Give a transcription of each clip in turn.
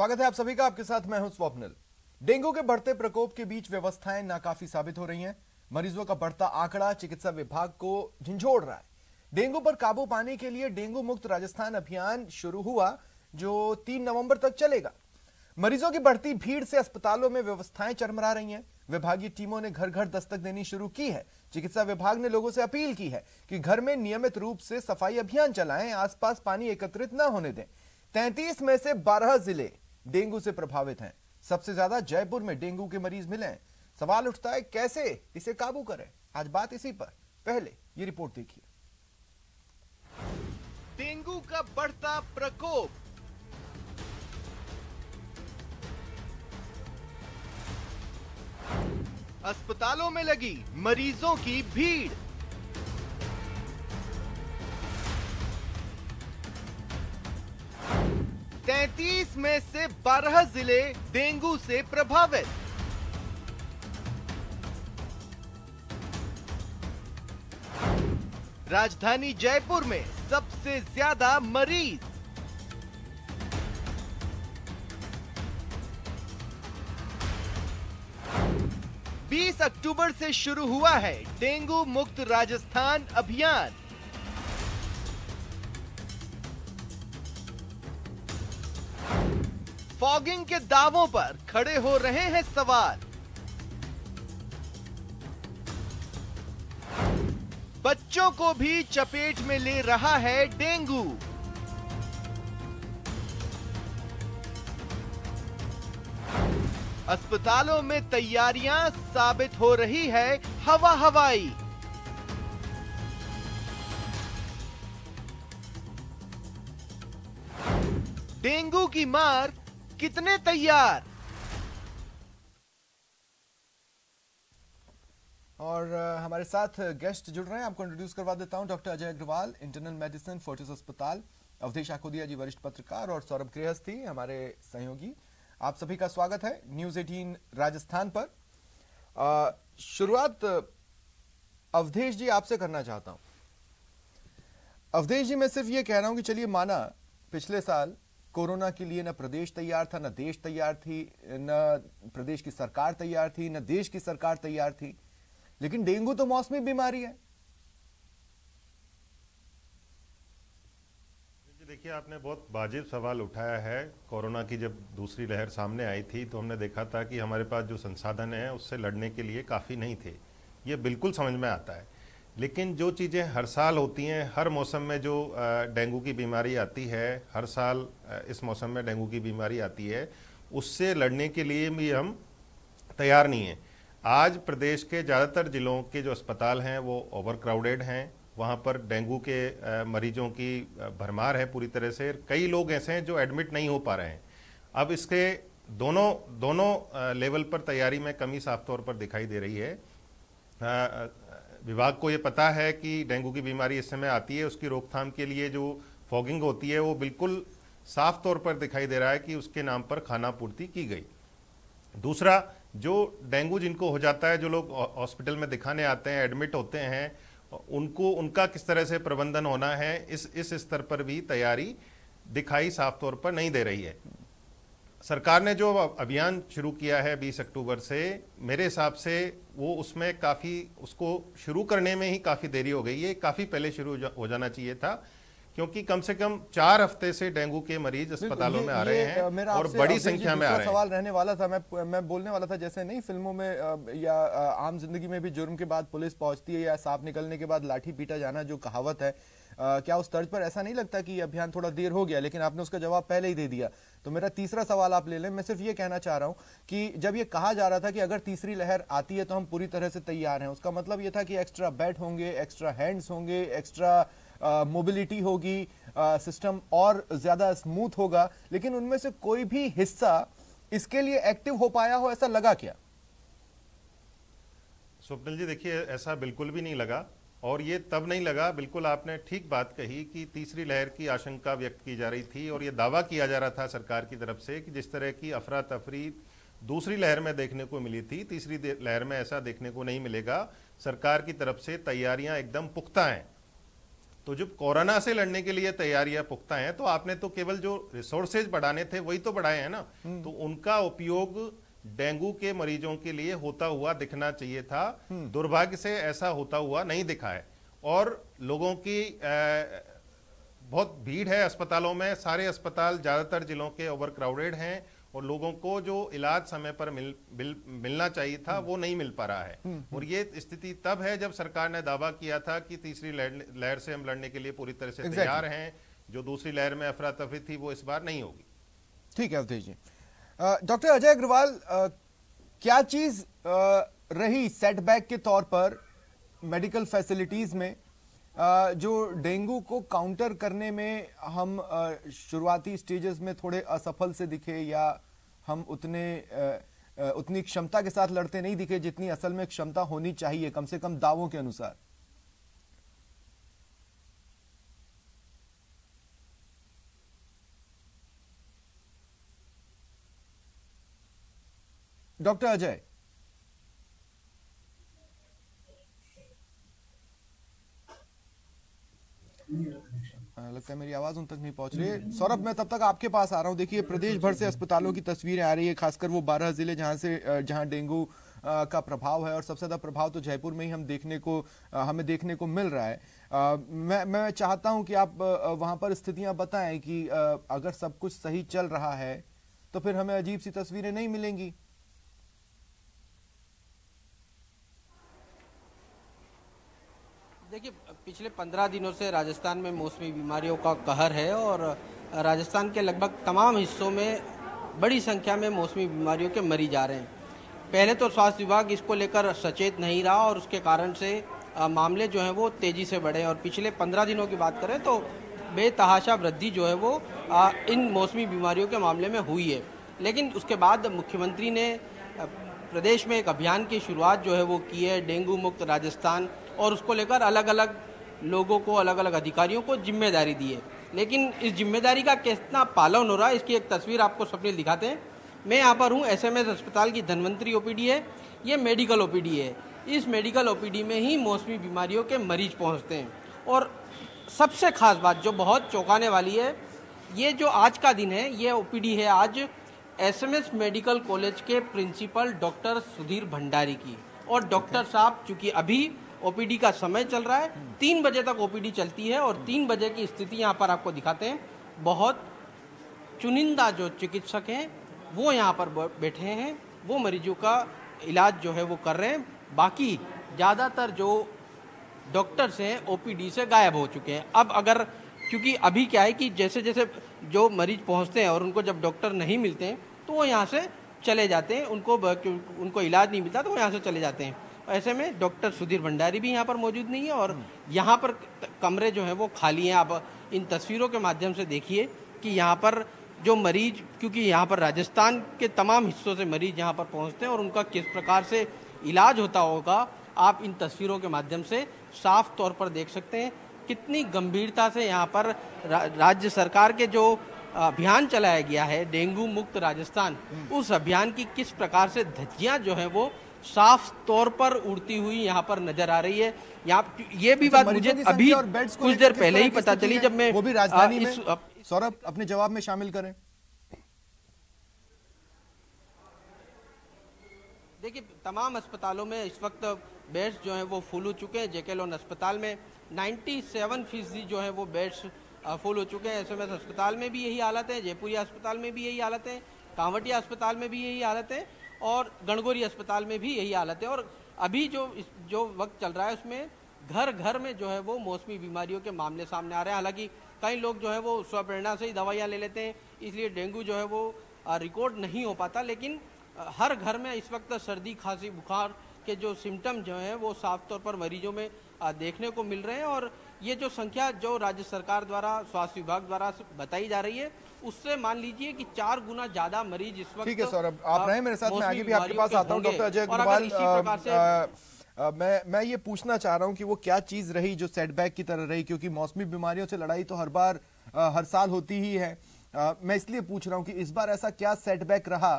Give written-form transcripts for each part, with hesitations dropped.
स्वागत है आप सभी का। आपके साथ मैं हूं स्वप्निल। डेंगू के बढ़ते प्रकोप के बीच व्यवस्थाएं नाकाफी साबित हो रही हैं। मरीजों का बढ़ता आंकड़ा चिकित्सा विभाग को झंझोड़ रहा है। डेंगू पर काबू पाने के लिए डेंगू मुक्त राजस्थान अभियान शुरू हुआ, जो 3 नवंबर तक चलेगा। मरीजों की बढ़ती भीड़ से अस्पतालों में व्यवस्थाएं चरमरा रही हैं। विभागीय टीमों ने घर घर दस्तक देनी शुरू की है। चिकित्सा विभाग ने लोगों से अपील की है कि घर में नियमित रूप से सफाई अभियान चलाएं, आसपास पानी एकत्रित न होने दें। 33 में से 12 जिले डेंगू से प्रभावित हैं। सबसे ज्यादा जयपुर में डेंगू के मरीज मिले हैं। सवाल उठता है कैसे इसे काबू करें। आज बात इसी पर। पहले ये रिपोर्ट देखिए। डेंगू का बढ़ता प्रकोप। अस्पतालों में लगी मरीजों की भीड़। तैंतीस में से 12 जिले डेंगू से प्रभावित। राजधानी जयपुर में सबसे ज्यादा मरीज। बीस अक्टूबर से शुरू हुआ है डेंगू मुक्त राजस्थान अभियान। फॉगिंग के दावों पर खड़े हो रहे हैं सवाल। बच्चों को भी चपेट में ले रहा है डेंगू। अस्पतालों में तैयारियां साबित हो रही है हवा हवाई। डेंगू की मार कितने तैयार। और हमारे साथ गेस्ट जुड़ रहे हैं। आपको इंट्रोड्यूस करवा देता हूं। Doctor Ajay Agarwal, internal medicine, Fortis अस्पताल। अवधेश आखोदिया जी, वरिष्ठ पत्रकार। और सौरभ गृहस्थी, हमारे सहयोगी। आप सभी का स्वागत है न्यूज 18 राजस्थान पर। शुरुआत अवधेश जी आपसे करना चाहता हूं। अवधेश जी, मैं सिर्फ ये कह रहा हूं कि चलिए माना पिछले साल कोरोना के लिए न प्रदेश तैयार था, न देश तैयार थी, न प्रदेश की सरकार तैयार थी, न देश की सरकार तैयार थी, लेकिन डेंगू तो मौसमी बीमारी है। देखिए, आपने बहुत वाजिब सवाल उठाया है। कोरोना की जब दूसरी लहर सामने आई थी तो हमने देखा था कि हमारे पास जो संसाधन हैं उससे लड़ने के लिए काफ़ी नहीं थे। ये बिल्कुल समझ में आता है। लेकिन जो चीज़ें हर साल होती हैं, हर मौसम में जो डेंगू की बीमारी आती है, हर साल इस मौसम में डेंगू की बीमारी आती है, उससे लड़ने के लिए भी हम तैयार नहीं हैं। आज प्रदेश के ज़्यादातर ज़िलों के जो अस्पताल हैं वो ओवर क्राउडेड हैं। वहाँ पर डेंगू के मरीजों की भरमार है पूरी तरह से। कई लोग ऐसे हैं जो एडमिट नहीं हो पा रहे हैं। अब इसके दोनों लेवल पर तैयारी में कमी साफ तौर पर दिखाई दे रही है। विभाग को ये पता है कि डेंगू की बीमारी इस समय आती है, उसकी रोकथाम के लिए जो फॉगिंग होती है वो बिल्कुल साफ तौर पर दिखाई दे रहा है कि उसके नाम पर खानापूर्ति की गई। दूसरा, जो डेंगू जिनको हो जाता है, जो लोग हॉस्पिटल में दिखाने आते हैं, एडमिट होते हैं, उनका किस तरह से प्रबंधन होना है, इस स्तर पर भी तैयारी दिखाई साफ तौर पर नहीं दे रही है। सरकार ने जो अभियान शुरू किया है 20 अक्टूबर से, मेरे हिसाब से वो उसमें काफ़ी, उसको शुरू करने में ही काफ़ी देरी हो गई है। काफ़ी पहले शुरू हो जाना चाहिए था, क्योंकि कम से कम 4 हफ्ते से डेंगू के मरीज अस्पतालों में आ रहे हैं और बड़ी संख्या में आ रहे हैं। सवाल रहने वाला था, मैं बोलने वाला था, जैसे नहीं फिल्मों में या आम जिंदगी में भी जुर्म के बाद पुलिस पहुंचती है या सांप निकलने के बाद लाठी पीटा जाना जो कहावत है, क्या उस तर्ज पर ऐसा नहीं लगता कि ये अभियान थोड़ा देर हो गया? लेकिन आपने उसका जवाब पहले ही दे दिया। तो मेरा तीसरा सवाल आप ले लें। मैं सिर्फ ये कहना चाह रहा हूं कि जब ये कहा जा रहा था कि अगर तीसरी लहर आती है तो हम पूरी तरह से तैयार हैं, उसका मतलब ये था कि एक्स्ट्रा बेड होंगे, एक्स्ट्रा हैंड्स होंगे, एक्स्ट्रा मोबिलिटी होगी, सिस्टम और ज्यादा स्मूथ होगा। लेकिन उनमें से कोई भी हिस्सा इसके लिए एक्टिव हो पाया हो, ऐसा लगा क्या? स्वप्निल जी, देखिए, ऐसा बिल्कुल भी नहीं लगा। और ये तब नहीं लगा, बिल्कुल आपने ठीक बात कही कि तीसरी लहर की आशंका व्यक्त की जा रही थी और ये दावा किया जा रहा था सरकार की तरफ से कि जिस तरह की अफरा तफरी दूसरी लहर में देखने को मिली थी, तीसरी लहर में ऐसा देखने को नहीं मिलेगा। सरकार की तरफ से तैयारियां एकदम पुख्ता हैं। तो जब कोरोना से लड़ने के लिए तैयारियां पुख्ता हैं, तो आपने तो केवल जो रिसोर्सेज बढ़ाने थे वही तो बढ़ाए हैं ना। तो उनका उपयोग डेंगू के मरीजों के लिए होता हुआ दिखना चाहिए था। दुर्भाग्य से ऐसा होता हुआ नहीं दिखा है। और लोगों की बहुत भीड़ है अस्पतालों में। सारे अस्पताल ज्यादातर जिलों के ओवर क्राउडेड हैं और लोगों को जो इलाज समय पर मिलना चाहिए था वो नहीं मिल पा रहा है। और ये स्थिति तब है जब सरकार ने दावा किया था कि तीसरी लहर से हम लड़ने के लिए पूरी तरह से तैयार हैं। जो दूसरी लहर में अफरा तफरी थी वो इस बार नहीं होगी। ठीक है अवधेश जी। डॉक्टर अजय अग्रवाल, क्या चीज रही सेटबैक के तौर पर मेडिकल फैसिलिटीज में जो डेंगू को काउंटर करने में हम शुरुआती स्टेजेस में थोड़े असफल से दिखे, या हम उतनी क्षमता के साथ लड़ते नहीं दिखे जितनी असल में क्षमता होनी चाहिए, कम से कम दावों के अनुसार? डॉक्टर अजय, लगता है मेरी आवाज उन तक नहीं पहुंच रही है। सौरभ, मैं तब तक आपके पास आ रहा हूं। देखिए, प्रदेश भर से अस्पतालों की तस्वीरें आ रही है, खासकर वो 12 जिले जहां डेंगू का प्रभाव है, और सबसे ज्यादा प्रभाव तो जयपुर में ही हमें देखने को मिल रहा है। मैं चाहता हूं कि आप वहां पर स्थितियां बताएं कि अगर सब कुछ सही चल रहा है तो फिर हमें अजीब सी तस्वीरें नहीं मिलेंगी। देखिए, पिछले 15 दिनों से राजस्थान में मौसमी बीमारियों का कहर है और राजस्थान के लगभग तमाम हिस्सों में बड़ी संख्या में मौसमी बीमारियों के मरीज आ रहे हैं। पहले तो स्वास्थ्य विभाग इसको लेकर सचेत नहीं रहा और उसके कारण से मामले जो हैं वो तेज़ी से बढ़े। और पिछले 15 दिनों की बात करें तो बेतहाशा वृद्धि जो है वो इन मौसमी बीमारियों के मामले में हुई है। लेकिन उसके बाद मुख्यमंत्री ने प्रदेश में एक अभियान की शुरुआत जो है वो की है, डेंगू मुक्त राजस्थान, और उसको लेकर अलग अलग लोगों को, अलग अलग अधिकारियों को जिम्मेदारी दी है। लेकिन इस जिम्मेदारी का कितना पालन हो रहा है, इसकी एक तस्वीर आपको स्वप्निल दिखाते हैं। मैं यहाँ पर हूँ, एसएमएस अस्पताल की धन्वंतरी ओपीडी है, ये मेडिकल ओपीडी है। इस मेडिकल ओपीडी में ही मौसमी बीमारियों के मरीज पहुँचते हैं। और सबसे खास बात जो बहुत चौंकाने वाली है, ये जो आज का दिन है, ये ओपीडी है आज एसएमएस मेडिकल कॉलेज के प्रिंसिपल डॉक्टर सुधीर भंडारी की। और डॉक्टर साहब, चूंकि अभी ओपीडी का समय चल रहा है, 3 बजे तक ओपीडी चलती है और 3 बजे की स्थिति यहाँ पर आपको दिखाते हैं। बहुत चुनिंदा जो चिकित्सक हैं वो यहाँ पर बैठे हैं, वो मरीजों का इलाज जो है वो कर रहे हैं। बाकी ज़्यादातर जो डॉक्टर्स हैं ओपीडी से गायब हो चुके हैं। अब अगर, क्योंकि अभी क्या है कि जैसे जैसे जो मरीज पहुँचते हैं और उनको जब डॉक्टर नहीं मिलते हैं तो वो यहाँ से चले जाते हैं, उनको इलाज नहीं मिलता तो वो यहाँ से चले जाते हैं। ऐसे में डॉक्टर सुधीर भंडारी भी यहाँ पर मौजूद नहीं है और यहाँ पर कमरे जो हैं वो खाली हैं। आप इन तस्वीरों के माध्यम से देखिए कि यहाँ पर जो मरीज, क्योंकि यहाँ पर राजस्थान के तमाम हिस्सों से मरीज यहाँ पर पहुँचते हैं और उनका किस प्रकार से इलाज होता होगा, आप इन तस्वीरों के माध्यम से साफ तौर पर देख सकते हैं। कितनी गंभीरता से यहाँ पर राज्य सरकार के जो अभियान चलाया गया है डेंगू मुक्त राजस्थान, उस अभियान की किस प्रकार से धज्जियां जो है वो साफ तौर पर उड़ती हुई यहाँ पर नजर आ रही है। यहाँ ये भी बात मुझे अभी कुछ देर पहले ही पता चली जब मैं वो भी राजधानी में। सौरभ, अपने जवाब में शामिल करें। देखिए, तमाम अस्पतालों में इस वक्त बेड्स जो हैं वो फुल हो चुके हैं। जेके लोन अस्पताल में 97% जो है वो बेड्स फुल हो चुके हैं। एसएमएस अस्पताल में भी यही हालत है, जयपुरिया अस्पताल में भी यही हालत है, कांवटिया अस्पताल में भी यही हालत है और गणगौरी अस्पताल में भी यही हालत है। और अभी जो वक्त चल रहा है उसमें घर घर में जो है वो मौसमी बीमारियों के मामले सामने आ रहे हैं। हालांकि कई लोग जो है वो स्वप्रेरणा से ही दवाइयाँ ले लेते हैं, इसलिए डेंगू जो है वो रिकॉर्ड नहीं हो पाता। लेकिन हर घर में इस वक्त सर्दी, खांसी, बुखार के जो सिम्टम जो हैं वो साफ तौर पर मरीजों में देखने को मिल रहे हैं। और ये जो संख्या जो राज्य सरकार द्वारा, स्वास्थ्य विभाग द्वारा बताई जा रही है, उससे मान लीजिए कि 4 गुना ज्यादा मरीज इस वक्त। ठीक है सौरभ, आप रहे मेरे साथ, मैं आगे भी आपके पास आता हूं। डॉक्टर अजय अग्रवाल, मैं ये पूछना चाह रहा हूं कि वो क्या चीज रही जो सेटबैक की तरह रही, क्योंकि मौसमी बीमारियों से लड़ाई तो हर साल होती ही है। मैं इसलिए पूछ रहा हूं कि इस बार ऐसा क्या सेटबैक रहा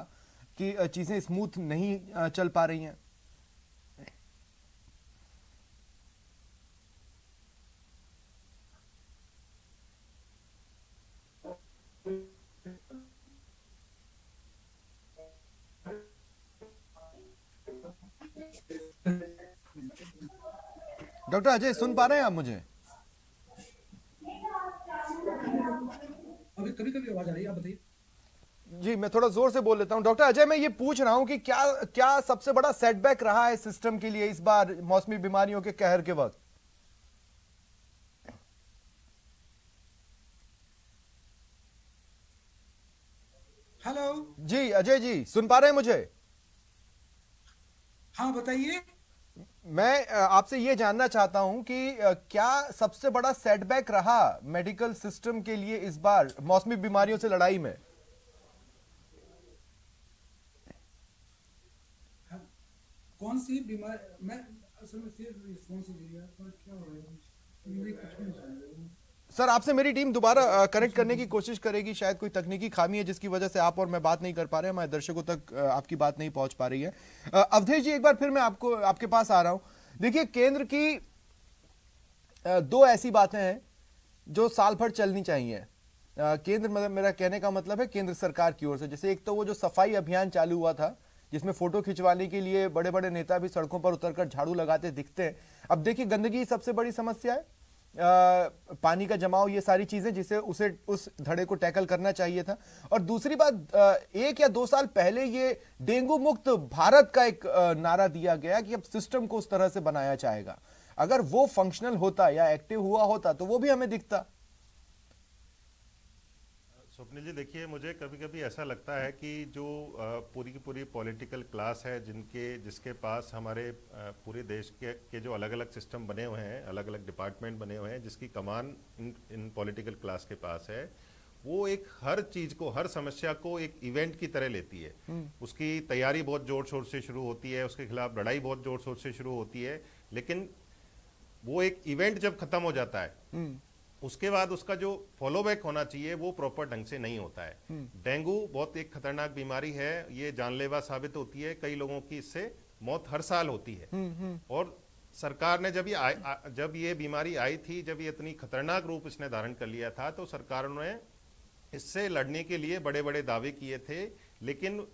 कि चीजें स्मूथ नहीं चल पा रही हैं? डॉक्टर अजय सुन पा रहे हैं आप मुझे? अभी कभी कभी आवाज आ रही है, आप बताइए। जी, मैं थोड़ा जोर से बोल लेता हूं। डॉक्टर अजय, मैं ये पूछ रहा हूं कि क्या सबसे बड़ा सेटबैक रहा है सिस्टम के लिए इस बार मौसमी बीमारियों के कहर के वक्त? हेलो जी अजय जी, सुन पा रहे हैं मुझे? हाँ बताइए। मैं आपसे ये जानना चाहता हूं कि क्या सबसे बड़ा सेटबैक रहा मेडिकल सिस्टम के लिए इस बार मौसमी बीमारियों से लड़ाई में? कौन सी बीमारी? मैं असल में फिर रिस्पॉन्स दे दिया पर क्या हो रहा है, मुझे कुछ नहीं समझ आ रहा। सर, आपसे मेरी टीम दोबारा कनेक्ट करने की कोशिश करेगी। शायद कोई तकनीकी खामी है जिसकी वजह से आप और मैं बात नहीं कर पा रहे हैं, हमारे दर्शकों तक आपकी बात नहीं पहुंच पा रही है। अवधेश जी, एक बार फिर मैं आपके पास आ रहा हूं। देखिए, केंद्र की दो ऐसी बातें हैं जो साल भर चलनी चाहिए। केंद्र, मतलब मेरा कहने का मतलब है केंद्र सरकार की ओर से। जैसे एक तो वो जो सफाई अभियान चालू हुआ था, जिसमें फोटो खिंचवाने के लिए बड़े बड़े नेता भी सड़कों पर उतरकर झाड़ू लगाते दिखते हैं। अब देखिए, गंदगी सबसे बड़ी समस्या है, पानी का जमाव, ये सारी चीजें जिसे उस धड़े को टैकल करना चाहिए था। और दूसरी बात, 1 या 2 साल पहले ये डेंगू मुक्त भारत का एक नारा दिया गया कि अब सिस्टम को उस तरह से बनाया जाएगा। अगर वो फंक्शनल होता या एक्टिव हुआ होता तो वो भी हमें दिखता। स्वप्निल जी, देखिए, मुझे कभी कभी ऐसा लगता है कि जो पूरी की पूरी पॉलिटिकल क्लास है, जिसके पास हमारे पूरे देश के जो अलग अलग सिस्टम बने हुए हैं, अलग अलग डिपार्टमेंट बने हुए हैं, जिसकी कमान इन पॉलिटिकल क्लास के पास है, वो एक हर चीज को, हर समस्या को एक इवेंट की तरह लेती है। उसकी तैयारी बहुत जोर शोर से शुरू होती है, उसके खिलाफ लड़ाई बहुत जोर शोर से शुरू होती है, लेकिन वो एक इवेंट जब खत्म हो जाता है उसके बाद उसका जो फॉलोबैक होना चाहिए वो प्रॉपर ढंग से नहीं होता है। डेंगू बहुत एक खतरनाक बीमारी है, ये जानलेवा साबित होती है, कई लोगों की इससे मौत हर साल होती है। और सरकार ने जब ये बीमारी आई थी, जब ये इतनी खतरनाक रूप इसने धारण कर लिया था, तो सरकार ने इससे लड़ने के लिए बड़े बड़े दावे किए थे। लेकिन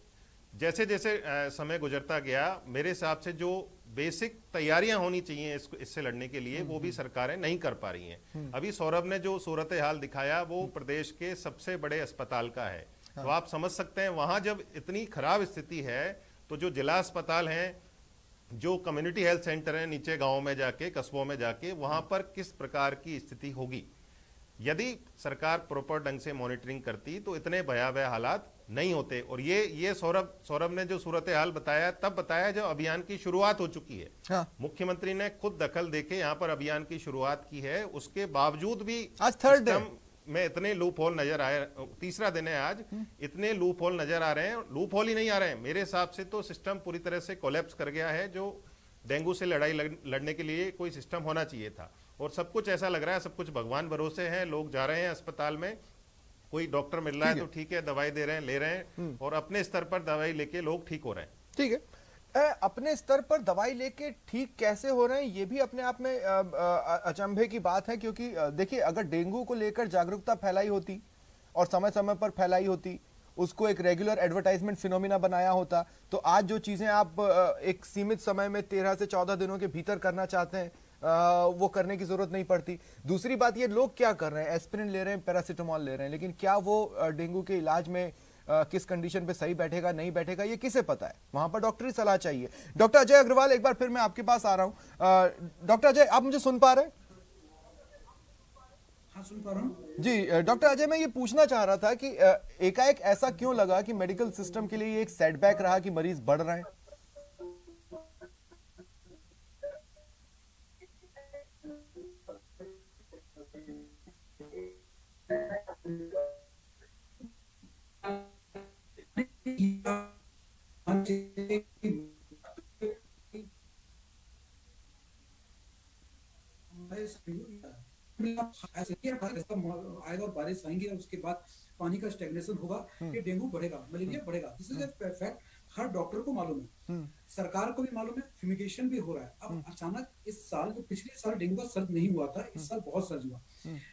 जैसे जैसे समय गुजरता गया, मेरे हिसाब से जो बेसिक तैयारियां होनी चाहिए इससे लड़ने के लिए, वो भी सरकारें नहीं कर पा रही हैं। अभी सौरभ ने जो सूरत हाल दिखाया वो प्रदेश के सबसे बड़े अस्पताल का है। तो आप समझ सकते हैं वहां जब इतनी खराब स्थिति है, तो जो जिला अस्पताल हैं, जो कम्युनिटी हेल्थ सेंटर हैं नीचे गाँव में जाके, कस्बों में जाके, वहां पर किस प्रकार की स्थिति होगी। यदि सरकार प्रॉपर ढंग से मॉनिटरिंग करती तो इतने भयावह हालात नहीं होते। और ये सौरभ ने जो सूरत हाल बताया, तब बताया जब अभियान की शुरुआत हो चुकी है। हाँ। मुख्यमंत्री ने खुद दखल देके यहाँ पर अभियान की शुरुआत की है, उसके बावजूद भी आज थर्ड डे में इतने लूप होल नजर आए। तीसरा दिन है आज, इतने लूप होल नजर आ रहे हैं। लूप होल ही नहीं आ रहे हैं, मेरे हिसाब से तो सिस्टम पूरी तरह से कोलैप्स कर गया है। जो डेंगू से लड़ाई लड़ने के लिए कोई सिस्टम होना चाहिए था, और सब कुछ ऐसा लग रहा है, सब कुछ भगवान भरोसे है। लोग जा रहे हैं अस्पताल में, कोई डॉक्टर मिल रहा है तो ठीक है, दवाई दे रहे हैं, ले रहे हैं, और अपने स्तर पर दवाई लेके लोग ठीक हो रहे हैं। ठीक है, अपने स्तर पर दवाई लेके ठीक कैसे हो रहे हैं, ये भी अपने आप में अचंभे की बात है। क्योंकि देखिए, अगर डेंगू को लेकर जागरूकता फैलाई होती और समय समय पर फैलाई होती, उसको एक रेगुलर एडवर्टाइजमेंट फिनोमिना बनाया होता, तो आज जो चीजें आप एक सीमित समय में 13 से 14 दिनों के भीतर करना चाहते हैं, वो करने की जरूरत नहीं पड़ती। दूसरी बात, ये लोग क्या कर रहे हैं, एस्पिरिन ले रहे हैं, पैरासीटामोल ले रहे हैं, लेकिन क्या वो डेंगू के इलाज में किस कंडीशन पे सही बैठेगा नहीं बैठेगा, ये किसे पता है। वहां पर डॉक्टरी सलाह चाहिए। डॉक्टर अजय अग्रवाल, एक बार फिर मैं आपके पास आ रहा हूं। डॉक्टर अजय, आप मुझे सुन पा रहे हैं? हाँ, सुन पा रहा हूं जी। डॉक्टर अजय, मैं ये पूछना चाह रहा था कि एकाएक ऐसा क्यों लगा कि मेडिकल सिस्टम के लिए एक सेटबैक रहा कि मरीज बढ़ रहे हैं? आएगा और बारिश आएंगी और उसके बाद पानी का स्टेगनेशन होगा, ये डेंगू बढ़ेगा, मलेरिया बढ़ेगा। This is a fact, her doctor को मालूम है, सरकार को भी मालूम है, फ्यूमिगेशन भी हो रहा है। अब अचानक इस साल, जो पिछले साल डेंगू का सर्द नहीं हुआ था, इस साल बहुत सर्द हुआ।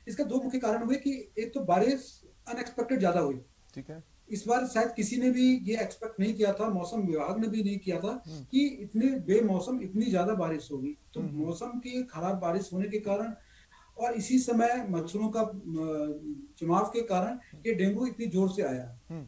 इसका दो मुख्य कारण हुए कि एक तो बारिश अनएक्सपेक्टेड ज्यादा हुई, ठीक है, इस बार शायद किसी ने भी ये एक्सपेक्ट नहीं किया था, मौसम विभाग ने भी नहीं किया था कि इतने बेमौसम इतनी ज्यादा बारिश होगी। तो मौसम की खराब बारिश होने के कारण और इसी समय मच्छरों का चुनाव के कारण ये डेंगू इतनी जोर से आया।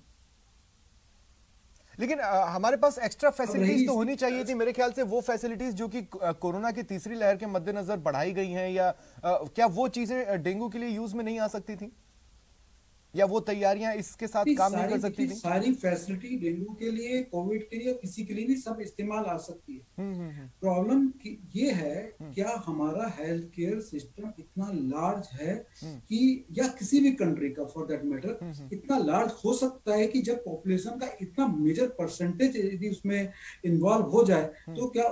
लेकिन हमारे पास एक्स्ट्रा फैसिलिटीज तो होनी चाहिए थी मेरे ख्याल से। वो फैसिलिटीज जो कि कोरोना की तीसरी लहर के मद्देनजर बढ़ाई गई हैं, या क्या वो चीजें डेंगू के लिए यूज में नहीं आ सकती थी, या वो तैयारियां इसके साथ काम नहीं कर सकती थी? सारी फैसिलिटी डेंगू के लिए, कोविड के लिए, किसी के लिए भी सब इस्तेमाल आ सकती है। प्रॉब्लम ये है क्या हमारा हेल्थ केयर सिस्टम इतना लार्ज है कि, या किसी भी कंट्री का फॉर दैट मैटर इतना लार्ज हो सकता है कि जब पॉपुलेशन का इतना मेजर परसेंटेज यदि उसमें इन्वॉल्व हो जाए तो क्या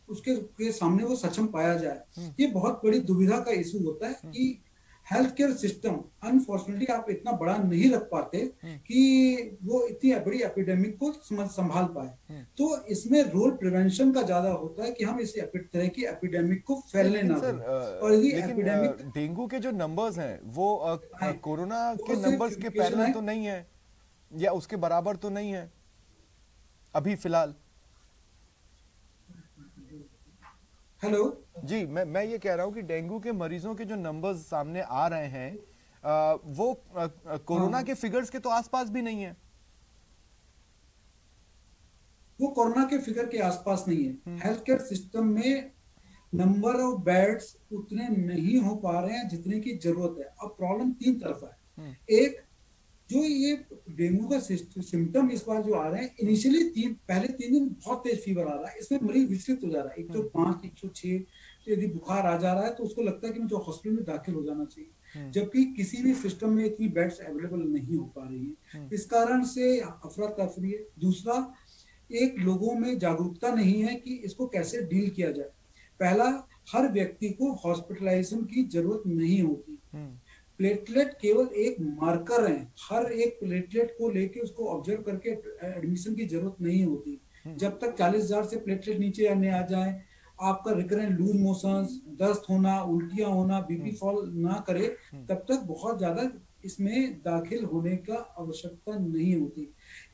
उसके सामने वो सक्षम पाया जाए। ये बहुत बड़ी दुविधा का इशू होता है कि हेल्थ केयर सिस्टम अनफॉर्चुनेटली आप इतना बड़ा नहीं रख पाते कि वो इतनी बड़ी एपिडेमिक को संभाल पाए। तो इसमें रोल प्रिवेंशन का ज्यादा होता है कि हम इस तरह की एपिडेमिक को फैलने ना दें। और यदि एपिडेमिक डेंगू के जो नंबर्स हैं वो कोरोना के नंबर्स के पैरेलल तो नहीं है, या उसके बराबर तो नहीं है अभी फिलहाल। हेलो जी, मैं ये कह रहा हूँ कि डेंगू के मरीजों के जो नंबर्स सामने आ रहे हैं वो कोरोना के फिगर्स के तो आसपास भी नहीं है। वो कोरोना के फिगर के आसपास नहीं है। हेल्थ केयर सिस्टम में नंबर ऑफ बेड्स उतने नहीं हो पा रहे हैं जितने की जरूरत है। अब प्रॉब्लम तीन तरफा है। एक, जो ये डेंगू का सिम्टम इस बार जो आ रहे हैं, इनिशियली पहले 3 दिन बहुत तेज फीवर आ रहा है, इसमें मरीज विचलित हो जा रहा है। 105, 106 यदि बुखार आ जा रहा है तो उसको लगता है कि मुझे हॉस्पिटल में दाखिल हो जाना चाहिए, जबकि किसी भी सिस्टम में इतनी बेड्स अवेलेबल नहीं हो पा रही है। इस कारण से अफरा तफरी है। दूसरा, एक लोगों में जागरूकता नहीं है कि इसको कैसे डील किया जाए। पहला, हर व्यक्ति को हॉस्पिटलाइजेशन की जरूरत नहीं होती। प्लेटलेट केवल एक मार्कर है। हर एक प्लेटलेट को लेके उसको ऑब्जर्व करके एडमिशन की जरूरत नहीं होती। जब तक 40,000 से प्लेटलेट नीचे आने आ जाए, आपका रिकरेंट लूज मोशंस, दस्त होना, उल्टियां होना, बीपी फॉल ना करे, तब तक बहुत ज्यादा इसमें दाखिल होने का आवश्यकता नहीं होती।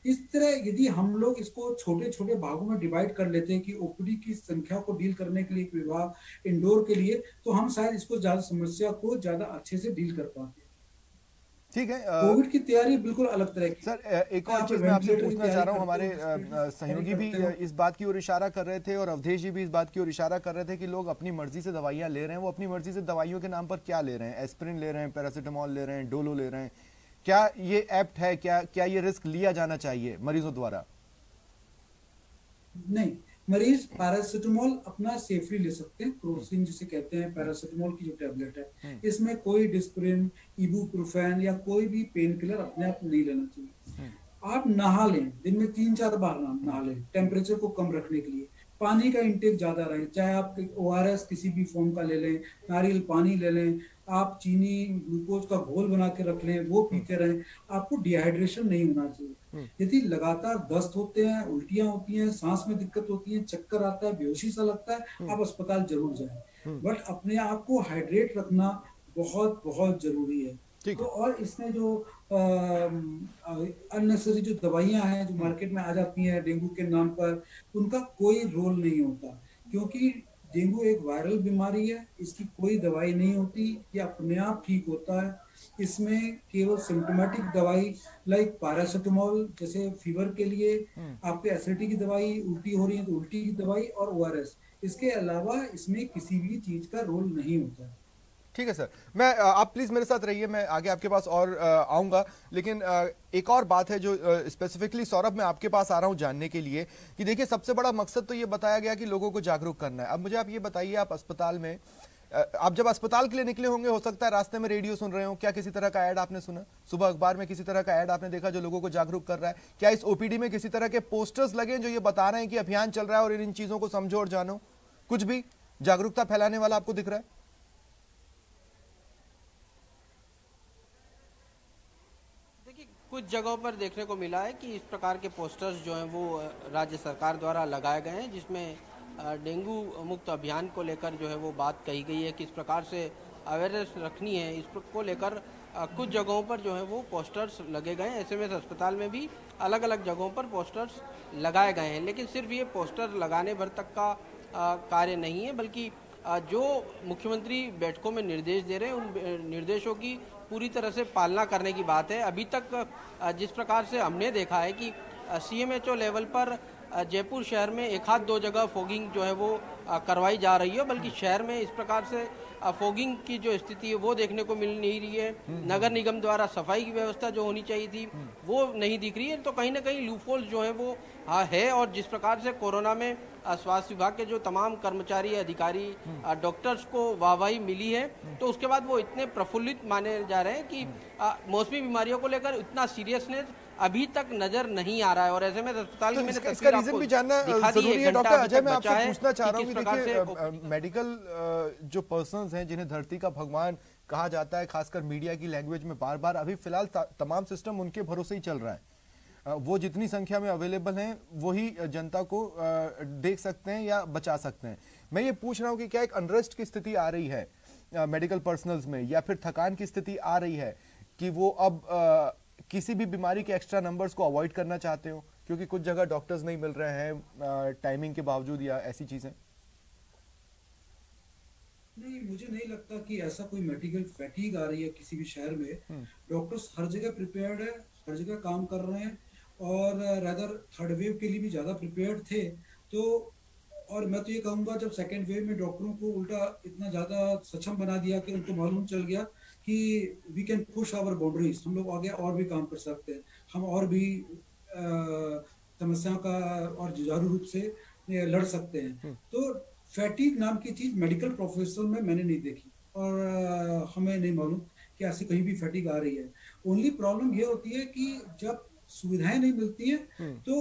इस तरह यदि हम लोग इसको छोटे छोटे भागों में डिवाइड कर लेते हैं कि ओपीडी की संख्या को डील करने के लिए एक विभाग, इंडोर के लिए, तो हम शायद इसको ज्यादा समस्या को ज्यादा अच्छे से डील कर पाते हैं। ठीक है। कोविड की तैयारी बिल्कुल अलग तरह की। सर, एक और चीज मैं आपसे पूछना चाह रहा हूं। हमारे सहयोगी भी इस बात की ओर इशारा कर रहे थे और अवधेश जी भी इस बात की ओर इशारा कर रहे थे कि लोग अपनी मर्जी से दवाइयां ले रहे हैं। वो अपनी मर्जी से दवाइयों के नाम पर क्या ले रहे हैं? एस्पिरिन ले रहे हैं, पैरासिटामोल ले रहे हैं, डोलो ले रहे हैं। क्या ये एप्ट है? क्या ये रिस्क लिया जाना चाहिए मरीजों द्वारा? नहीं, मरीज पैरासिटामोल अपना सेफली ले सकते हैं। क्रोसिन जिसे कहते हैं, पैरासिटामोल की जो टेबलेट है, इसमें कोई डिस्प्रिन, इबुप्रोफेन या कोई भी पेन किलर अपने आप नहीं लेना चाहिए। आप नहा लें, दिन में 3-4 बार नहा लें, टेम्परेचर को कम रखने के लिए। पानी का इंटेक ज्यादा रहे, चाहे आप ORS किसी भी फॉर्म का ले लें, नारियल पानी ले लें, आप चीनी ग्लूकोज का घोल बना के रख लें, वो पीते रहें। आपको डिहाइड्रेशन नहीं होना चाहिए। यदि लगातार दस्त होते हैं, उल्टियां होती हैं, सांस में दिक्कत होती है, चक्कर आता है, बेहोशी सा लगता है, आप अस्पताल जरूर जाएं। बट अपने आप को हाइड्रेट रखना बहुत बहुत जरूरी है। तो और इसमें जो अननेसेसरी जो दवाइयां हैं जो मार्केट में आ जाती हैं डेंगू के नाम पर, उनका कोई रोल नहीं होता, क्योंकि डेंगू एक वायरल बीमारी है। इसकी कोई दवाई नहीं होती, ये अपने आप ठीक होता है। इसमें केवल सिम्टोमेटिक दवाई लाइक पैरासिटामोल जैसे फीवर के लिए, आपके एसिडिटी की दवाई, उल्टी हो रही है तो उल्टी की दवाई, और ORS। इसके अलावा इसमें किसी भी चीज का रोल नहीं होता है। ठीक है सर, मैं आप प्लीज मेरे साथ रहिए, मैं आगे आपके पास और आऊंगा। लेकिन एक और बात है जो स्पेसिफिकली सौरभ मैं आपके पास आ रहा हूं जानने के लिए कि देखिए, सबसे बड़ा मकसद तो ये बताया गया कि लोगों को जागरूक करना है। अब मुझे आप ये बताइए, आप अस्पताल में, आप जब अस्पताल के लिए निकले होंगे, हो सकता है रास्ते में रेडियो सुन रहे हो, क्या किसी तरह का ऐड आपने सुना? सुबह अखबार में किसी तरह का ऐड आपने देखा जो लोगों को जागरूक कर रहा है? क्या इस ओपीडी में किसी तरह के पोस्टर्स लगे जो ये बता रहे हैं कि अभियान चल रहा है और इन चीजों को समझो और जानो? कुछ भी जागरूकता फैलाने वाला आपको दिख रहा है? कुछ जगहों पर देखने को मिला है कि इस प्रकार के पोस्टर्स जो हैं वो राज्य सरकार द्वारा लगाए गए हैं, जिसमें डेंगू मुक्त अभियान को लेकर जो है वो बात कही गई है कि इस प्रकार से अवेयरनेस रखनी है। इस को लेकर कुछ जगहों पर जो है वो पोस्टर्स लगे गए हैं। एसएमएस अस्पताल में भी अलग अलग जगहों पर पोस्टर्स लगाए गए हैं, लेकिन सिर्फ ये पोस्टर लगाने भर तक का कार्य नहीं है, बल्कि जो मुख्यमंत्री बैठकों में निर्देश दे रहे हैं उन निर्देशों की पूरी तरह से पालना करने की बात है। अभी तक जिस प्रकार से हमने देखा है कि सीएमएचओ लेवल पर जयपुर शहर में एक आध दो जगह फॉगिंग जो है वो करवाई जा रही है, बल्कि शहर में इस प्रकार से फॉगिंग की जो स्थिति है वो देखने को मिल नहीं रही है। नगर निगम द्वारा सफाई की व्यवस्था जो होनी चाहिए थी वो नहीं दिख रही है। तो कहीं ना कहीं लूपहोल्स जो है वो है, और जिस प्रकार से कोरोना में स्वास्थ्य विभाग के जो तमाम कर्मचारी अधिकारी डॉक्टर्स को वाहवाही मिली है, तो उसके बाद वो इतने प्रफुल्लित माने जा रहे हैं कि मौसमी बीमारियों को लेकर इतना सीरियसनेस अभी तक नजर नहीं आ रहा है। और ऐसे में अस्पताल की मैंने इसका रीजन भी जानना जरूरी है। डॉक्टर अजय, मैं आपसे पूछना चाह रहा हूँ कि देखिए मेडिकल जो पर्सन्स हैं जिन्हें धरती का भगवान कहा जाता है, खासकर मीडिया की लैंग्वेज में बार बार, अभी फिलहाल तमाम सिस्टम उनके भरोसे ही चल रहा है। वो जितनी संख्या में अवेलेबल हैं वही जनता को देख सकते हैं या बचा सकते हैं। मैं ये पूछ रहा हूँ कि क्या एक अनरेस्ट की स्थिति आ रही है मेडिकल पर्सनल्स में, या फिर थकान की स्थिति आ रही है कि वो अब किसी भी बीमारी के एक्स्ट्रा नंबर्स को अवॉइड करना चाहते हो क्योंकि कुछ जगह डॉक्टर्स नहीं मिल रहे हैं टाइमिंग के बावजूद, या ऐसी चीजें? नहीं, मुझे नहीं लगता कि ऐसा कोई मेडिकल फैटीग आ रही है किसी भी शहर में। डॉक्टर्स हर जगह प्रिपेयर्ड है, हर जगह काम कर रहे हैं, और रादर थर्ड वेव के लिए भी ज़्यादा प्रिपेयर्ड थे। तो और मैं तो ये कहूँगा, जब सेकेंड वेव में डॉक्टरों को उल्टा इतना ज़्यादा सक्षम बना दिया कि उनको मालूम चल गया कि we can push our boundaries, हम लोग आगे और भी काम कर सकते हैं, हम और भी समस्याओं का और जुझारू रूप से लड़ सकते हैं। तो फैटीग नाम की चीज़ मेडिकल प्रोफेशन में मैंने नहीं देखी, और हमें नहीं मालूम कि ऐसी कहीं भी फैटीग आ रही है। ओनली प्रॉब्लम ये होती है कि जब सुविधाएं नहीं मिलती हैं तो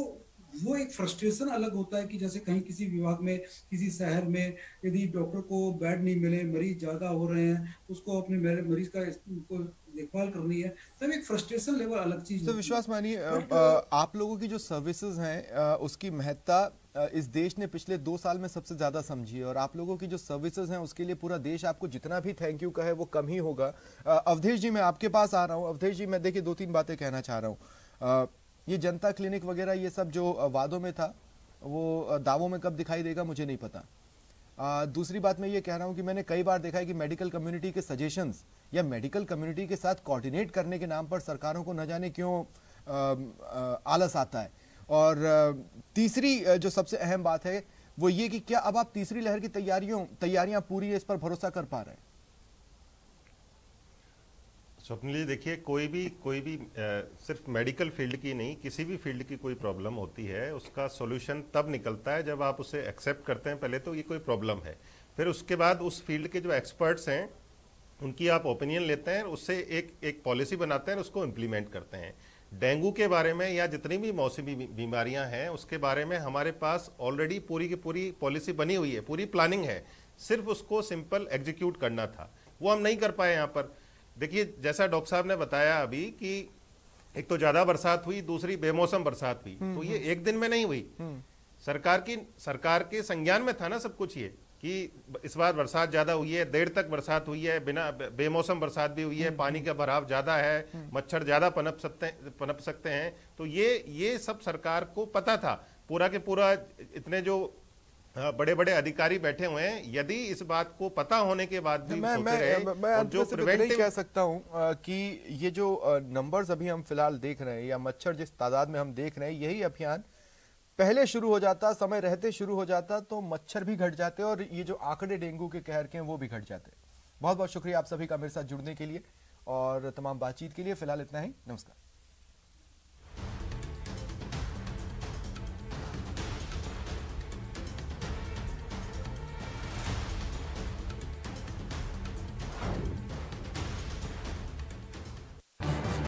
वो एक फ्रस्ट्रेशन अलग होता है कि जैसे कहीं किसी विभाग में, किसी शहर में यदि डॉक्टर को बेड नहीं मिले, मरीज ज्यादा हो रहे हैं, उसको अपने मरीज का देखभाल करनी है, तब एक फ्रस्ट्रेशन लेवल अलग चीज। तो विश्वास मानिए, आप लोगों की जो सर्विसेज हैं उसकी महत्ता इस देश ने पिछले 2 साल में सबसे ज्यादा समझी है, और आप लोगों की जो सर्विसेज हैं उसके लिए पूरा देश आपको जितना भी थैंक यू कहे वो कम ही होगा। अवधेश जी, मैं आपके पास आ रहा हूँ। अवधेश जी, मैं देखिए 2-3 बातें कहना चाह रहा हूँ। ये जनता क्लिनिक वगैरह ये सब जो वादों में था वो दावों में कब दिखाई देगा मुझे नहीं पता। दूसरी बात मैं ये कह रहा हूँ कि मैंने कई बार देखा है कि मेडिकल कम्युनिटी के सजेशंस या मेडिकल कम्युनिटी के साथ कोऑर्डिनेट करने के नाम पर सरकारों को न जाने क्यों आलस आता है। और तीसरी जो सबसे अहम बात है वो ये कि क्या अब आप तीसरी लहर की तैयारियां पूरी है, इस पर भरोसा कर पा रहे हैं? स्वप्निल जी, देखिए कोई भी सिर्फ मेडिकल फील्ड की नहीं, किसी भी फील्ड की कोई प्रॉब्लम होती है उसका सॉल्यूशन तब निकलता है जब आप उसे एक्सेप्ट करते हैं। पहले तो ये कोई प्रॉब्लम है, फिर उसके बाद उस फील्ड के जो एक्सपर्ट्स हैं उनकी आप ओपिनियन लेते हैं, उससे एक पॉलिसी बनाते हैं और उसको इम्प्लीमेंट करते हैं। डेंगू के बारे में या जितनी भी मौसमी बीमारियां हैं उसके बारे में हमारे पास ऑलरेडी पूरी की पूरी पॉलिसी बनी हुई है, पूरी प्लानिंग है, सिर्फ उसको सिंपल एग्जीक्यूट करना था, वो हम नहीं कर पाए। यहाँ पर देखिए, जैसा डॉक्टर साहब ने बताया अभी कि एक तो ज्यादा बरसात हुई, दूसरी बेमौसम बरसात हुई, तो ये एक दिन में नहीं हुई। सरकार के संज्ञान में था ना सब कुछ, ये कि इस बार बरसात ज्यादा हुई है, देर तक बरसात हुई है, बिना बेमौसम बरसात भी हुई है, पानी का भराव ज्यादा है, मच्छर ज्यादा पनप सकते हैं, तो ये सब सरकार को पता था। पूरा के पूरा इतने जो बड़े बड़े अधिकारी बैठे हुए हैं, यदि इस बात को पता होने के बाद भी सोचते रहे, मैं जो प्रिवेंटिव कह सकता हूं कि ये जो नंबर्स अभी हम फिलहाल देख रहे हैं या मच्छर जिस तादाद में हम देख रहे हैं, यही अभियान पहले शुरू हो जाता, समय रहते शुरू हो जाता तो मच्छर भी घट जाते और ये जो आंकड़े डेंगू के कहर के हैं वो भी घट जाते। बहुत बहुत शुक्रिया आप सभी का मेरे साथ जुड़ने के लिए और तमाम बातचीत के लिए। फिलहाल इतना ही, नमस्कार।